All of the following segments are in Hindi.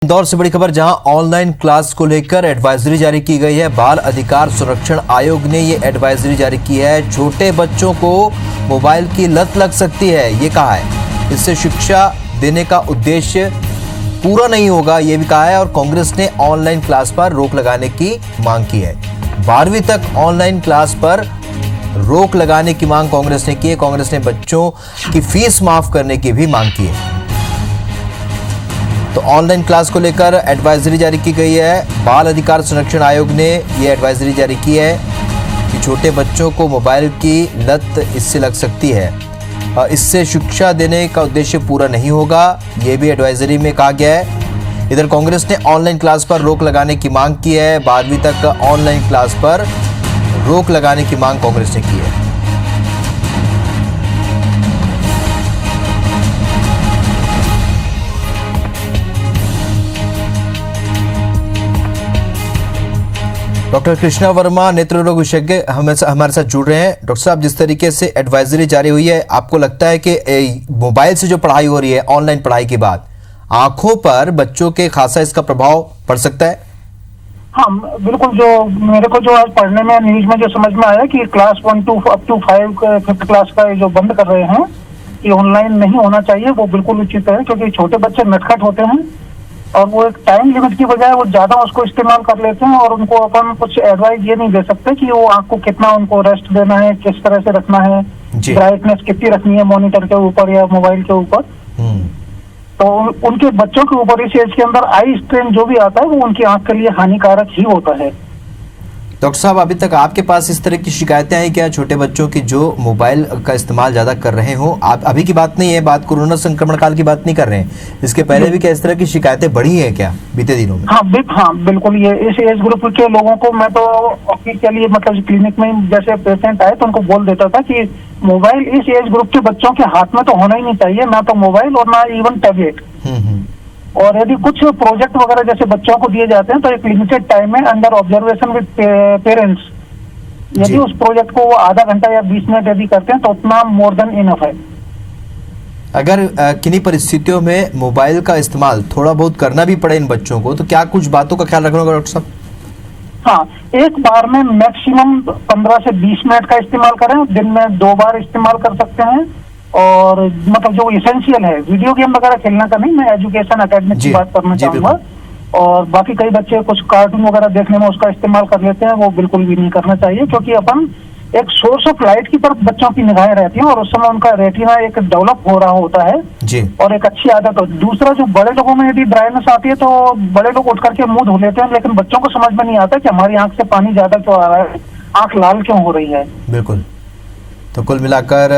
इंदौर से बड़ी खबर, जहां ऑनलाइन क्लास को लेकर एडवाइजरी जारी की गई है। बाल अधिकार संरक्षण आयोग ने ये एडवाइजरी जारी की है। छोटे बच्चों को मोबाइल की लत लग सकती है, ये कहा है। इससे शिक्षा देने का उद्देश्य पूरा नहीं होगा, ये भी कहा है। और कांग्रेस ने ऑनलाइन क्लास पर रोक लगाने की मांग की है। 12वीं तक ऑनलाइन क्लास पर रोक लगाने की मांग कांग्रेस ने की है। कांग्रेस ने बच्चों की फीस माफ करने की भी मांग की है। तो ऑनलाइन क्लास को लेकर एडवाइजरी जारी की गई है। बाल अधिकार संरक्षण आयोग ने यह एडवाइजरी जारी की है कि छोटे बच्चों को मोबाइल की लत इससे लग सकती है। इससे शिक्षा देने का उद्देश्य पूरा नहीं होगा, यह भी एडवाइजरी में कहा गया है। इधर कांग्रेस ने ऑनलाइन क्लास पर रोक लगाने की मांग की है। 12वीं तक ऑनलाइन क्लास पर रोक लगाने की मांग कांग्रेस ने की है। डॉक्टर कृष्णा वर्मा, नेत्र रोग विशेषज्ञ, हमारे साथ जुड़ रहे हैं। डॉक्टर साहब, जिस तरीके से एडवाइजरी जारी हुई है, आपको लगता है कि मोबाइल से जो पढ़ाई हो रही है, ऑनलाइन पढ़ाई के बाद आंखों पर बच्चों के खासा इसका प्रभाव पड़ सकता है? हाँ बिल्कुल। जो मेरे को जो आज पढ़ने में न्यूज में जो समझ में आया कि class 1 to up to 5th class का जो बंद कर रहे हैं, कि ऑनलाइन नहीं होना चाहिए, वो बिल्कुल उचित है। क्योंकि छोटे बच्चे नटखट होते हैं और वो एक टाइम लिमिट की बजाय वो ज्यादा उसको इस्तेमाल कर लेते हैं। और उनको अपन कुछ एडवाइस ये नहीं दे सकते कि वो आंख को कितना उनको रेस्ट देना है, किस तरह से रखना है, ब्राइटनेस कितनी रखनी है मॉनिटर के ऊपर या मोबाइल के ऊपर। तो उनके बच्चों के ऊपर इस एज के अंदर आई स्ट्रेन जो भी आता है वो उनकी आंख के लिए हानिकारक ही होता है। डॉक्टर साहब, अभी तक आपके पास इस तरह की शिकायतें आई क्या, छोटे बच्चों की जो मोबाइल का इस्तेमाल ज्यादा कर रहे हो? आप अभी की बात नहीं है, बात कोरोना संक्रमण काल की बात नहीं कर रहे हैं, इसके पहले भी क्या इस तरह की शिकायतें बढ़ी है क्या बीते दिनों में? हाँ बिल्कुल। ये इस एज ग्रुप के लोगों को मैं तो ऑफिशियली मतलब क्लिनिक में जैसे पेशेंट आए तो उनको बोल देता था कि मोबाइल इस एज ग्रुप के बच्चों के हाथ में तो होना ही नहीं चाहिए, ना तो मोबाइल और ना इवन टैबलेट। और यदि कुछ प्रोजेक्ट वगैरह जैसे बच्चों को दिए जाते हैं तो एक लिमिटेड टाइम में अंडर ऑब्जर्वेशन विद पेरेंट्स, यदि उस प्रोजेक्ट को वो आधा घंटा या 20 मिनट यदि करते हैं तो उतना मोर देन इनफ है। अगर किन्हीं परिस्थितियों में मोबाइल का इस्तेमाल थोड़ा बहुत करना भी पड़े इन बच्चों को, तो क्या कुछ बातों का ख्याल रखना होगा डॉक्टर साहब? हाँ, एक बार में मैक्सिमम 15 से 20 मिनट का इस्तेमाल करें। दिन में 2 बार इस्तेमाल कर सकते हैं। और मतलब जो इसेंशियल है, वीडियो गेम वगैरह खेलना का नहीं, मैं एजुकेशन एकेडमिक की बात करना चाहूंगा। और बाकी कई बच्चे कुछ कार्टून वगैरह देखने में उसका इस्तेमाल कर लेते हैं, वो बिल्कुल भी नहीं करना चाहिए। क्योंकि अपन एक सोर्स ऑफ लाइट की तरफ बच्चों की निगाहें रहती हैं और उस समय उनका रेटिना एक डेवलप हो रहा होता है जी। और एक अच्छी आदत हो। दूसरा, जो बड़े लोगों में यदि ड्राइनेस आती है तो बड़े लोग उठ करके मुंह धो लेते हैं, लेकिन बच्चों को समझ में नहीं आता कि हमारी आंख से पानी ज्यादा क्यों आ रहा है, आंख लाल क्यों हो रही है। बिल्कुल। तो कुल मिलाकर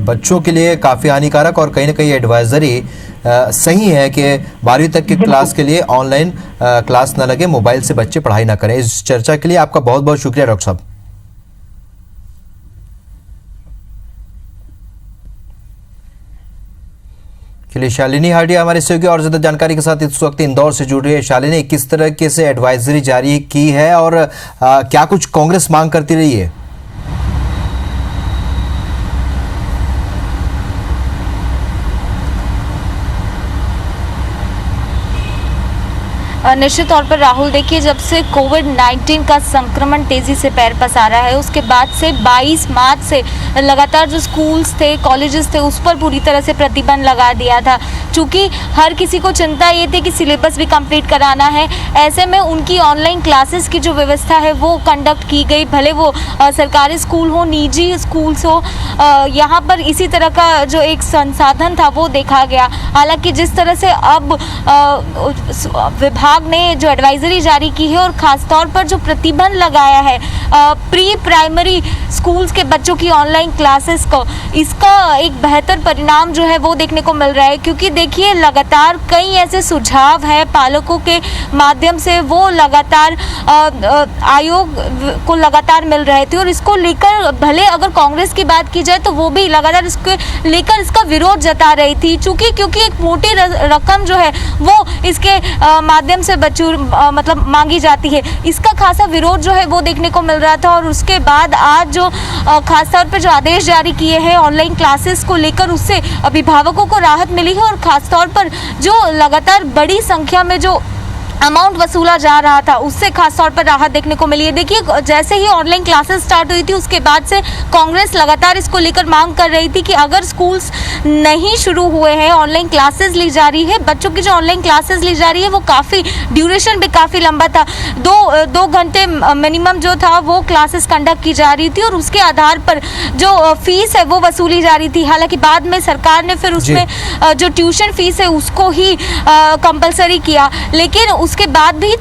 बच्चों के लिए काफ़ी हानिकारक और कहीं ना कहीं एडवाइजरी सही है कि 12वीं तक की क्लास के लिए ऑनलाइन क्लास न लगे, मोबाइल से बच्चे पढ़ाई ना करें। इस चर्चा के लिए आपका बहुत बहुत शुक्रिया डॉक्टर साहब। चलिए, शालिनी हार्डिया हमारे सहयोगी और ज्यादा जानकारी के साथ इस वक्त इंदौर से जुड़ रही है। शालिनी, किस तरह से एडवाइजरी जारी की है और क्या कुछ कांग्रेस मांग करती रही है? निश्चित तौर पर राहुल, देखिए, जब से कोविड-19 का संक्रमण तेजी से पैर पसारा है, उसके बाद से 22 मार्च से लगातार जो स्कूल्स थे, कॉलेजेस थे, उस पर पूरी तरह से प्रतिबंध लगा दिया था। चूँकि हर किसी को चिंता ये थी कि सिलेबस भी कंप्लीट कराना है, ऐसे में उनकी ऑनलाइन क्लासेस की जो व्यवस्था है वो कंडक्ट की गई। भले वो सरकारी स्कूल हो, निजी स्कूल्स हो, यहाँ पर इसी तरह का जो एक संसाधन था वो देखा गया। हालांकि जिस तरह से अब विभाग ने जो एडवाइजरी जारी की है और खासतौर पर जो प्रतिबंध लगाया है प्री प्राइमरी स्कूल्स के बच्चों की ऑनलाइन क्लासेस को, इसका एक बेहतर परिणाम जो है वो देखने को मिल रहा है। क्योंकि देखिए, लगातार कई ऐसे सुझाव है पालकों के माध्यम से, वो लगातार आयोग को लगातार मिल रहे थे और इसको लेकर भले अगर कांग्रेस की बात की जाए तो वो भी लगातार इसको लेकर इसका विरोध जता रही थी। क्योंकि एक मोटी रकम जो है वो इसके माध्यम से मतलब मांगी जाती है। इसका खासा विरोध जो है वो देखने को मिल रहा था और उसके बाद आज जो खासतौर पर जो आदेश जारी किए हैं ऑनलाइन क्लासेस को लेकर, उससे अभिभावकों को राहत मिली है और खासतौर पर जो लगातार बड़ी संख्या में जो अमाउंट वसूला जा रहा था उससे खास तौर पर राहत देखने को मिली है। देखिए, जैसे ही ऑनलाइन क्लासेस स्टार्ट हुई थी उसके बाद से कांग्रेस लगातार इसको लेकर मांग कर रही थी कि अगर स्कूल्स नहीं शुरू हुए हैं, ऑनलाइन क्लासेस ली जा रही है, बच्चों की जो ऑनलाइन क्लासेस ली जा रही है वो काफ़ी ड्यूरेशन भी काफ़ी लंबा था, दो घंटे मिनिमम जो था वो क्लासेस कंडक्ट की जा रही थी और उसके आधार पर जो फीस है वो वसूली जा रही थी। हालांकि बाद में सरकार ने फिर उसमें जो ट्यूशन फीस है उसको ही कंपलसरी किया, लेकिन उसके बाद भी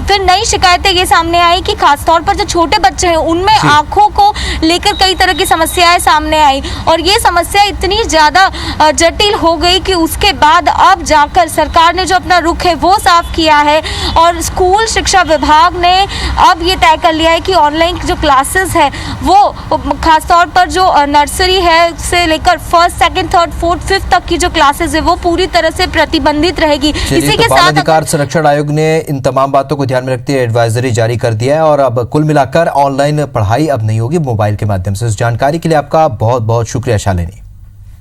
फिर नई शिकायतें ये सामने आई कि खासतौर पर जो छोटे बच्चे हैं उनमें आंखों को लेकर कई तरह की समस्याएं सामने आई और ये समस्या इतनी ज़्यादा जटिल हो गई कि उसके बाद अब जाकर सरकार ने जो अपना रुख है वो साफ किया है और स्कूल शिक्षा विभाग ने अब ये तय कर लिया है कि ऑनलाइन जो क्लासेस है वो खासतौर पर जो नर्सरी है से लेकर first, second, third, fourth, fifth तक की जो क्लासेस है वो पूरी तरह से प्रतिबंधित रहेगी। इसी के बाल साथ अधिकार संरक्षण आयोग ने इन तमाम बातों को ध्यान में रखते हुए एडवाइजरी जारी कर दिया है और अब कुल मिलाकर ऑनलाइन पढ़ाई अब नहीं होगी मोबाइल के माध्यम से। इस जानकारी के लिए आपका बहुत बहुत शुक्रिया शालिनी।